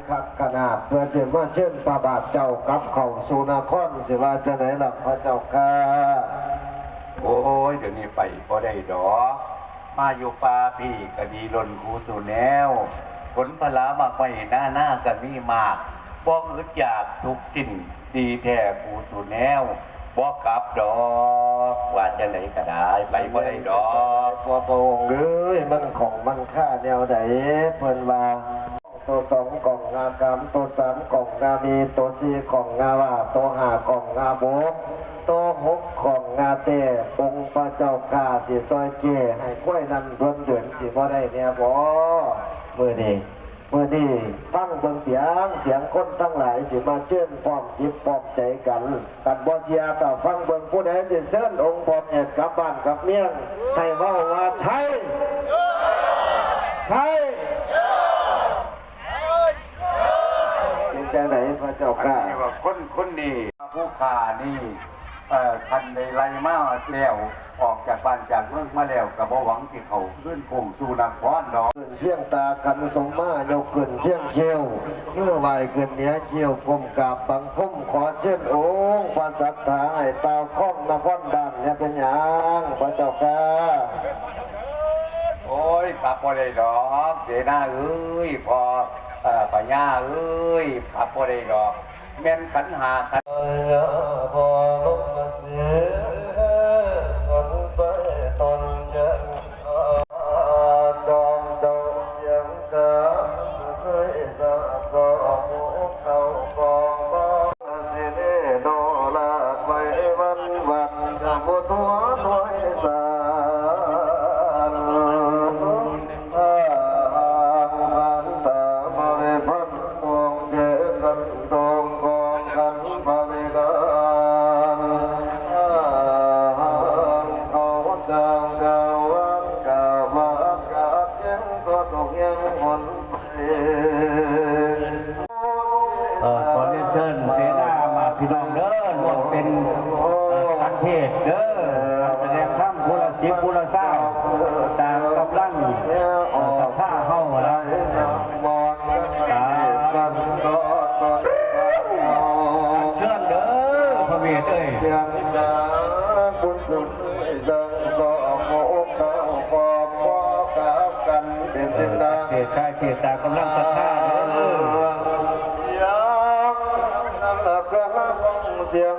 ขัดขนาดเพื่อจะมาเชิญพระบาทเจ้ากับเขาสุนาครสิว่าจะไหนหลักพระเจ้าค่ะโอ้ยเดี๋ยวนี้ไปพอได้ดอกมาอยู่ป่าพี่ก็ดีล้นคูสู่แนวผลพลามากไปหน้ากันมีมากบอกอึดอยากทุกสิ่งดีแท้คูสู่แนวบอกกลับดอกว่าจะไหนก็ได้ไปพอได้ดอกพอพระองค์เอ้ยมันของมันค่าแนวไหนเพิ่นว่าตัวสองกล่องงากรรมตัวสามกล่องงามีตัวสี่กล่องงาว่าตัวห้ากล่องงาโบกตัวหกกล่องงาเต้องค์พระเจ้าข้าสิซอยเก้ให้กล้วยนั้นเดือนสิบ่ได้เนี่ยบ่มื้อนี้ฟังเบิ่งเสียงคนทั้งหลายสิมาเชิญพร้อมจิตพร้อมใจกันบ่เสียก็ฟังเบิ่งผู้ใดสิเชิญองค์พ่อแม่กลับบ้านกลับเมียงให้เว้าว่าใช่เป็นจังได๋พระเจ้าข้าว่าคนนี้ผู้ข่านี่คันในไรมาแล้วออกจากบ้านจากเมืองมาแล้วกับหวังที่เขาขึ้นคงสู่นครดอกเพียงตากันสมมายกขึ้นเพียงเชียวเมื่อไหวขึ้นเนี้ยเชียวกลมกราบบังคมขอเชิญองค์พระสัทธาให้ตาค้อมนครดันเนี่ยเป็นอย่างพระเจ้าค่ะโอ้ยขับพอได้ดอกเจน่าเอ้ยพอปัญญาเอ้ยขับพอได้ดอกแม่นขันหาขันพอลงมาเสียคนไปตนยังดองดองยังกะเคยสะสมเขากองบ้าสิเนโนลาไปวันจะบุทัวถอยสานตาบริพันธ์มองเจกันตองกองกันบริการเขาจางกาวันกาวากาเจ้งก็ตกยังหนขอเรียนเชิญเสนามาพี่น้องเด้อรวมเป็นสังเทศเด้อแสดงธรรมผู้ละ10ผู้ละ20ตามกำลังกับผ้าเฮาแล้วเชิญเด้อพระเวทเอ้ยบุญสุดดังก็โมกเขาปอบปอกับกันเป็นสินดาเจตากำลังศรัทธาเด้อยังนำหลักกระฟังเสียง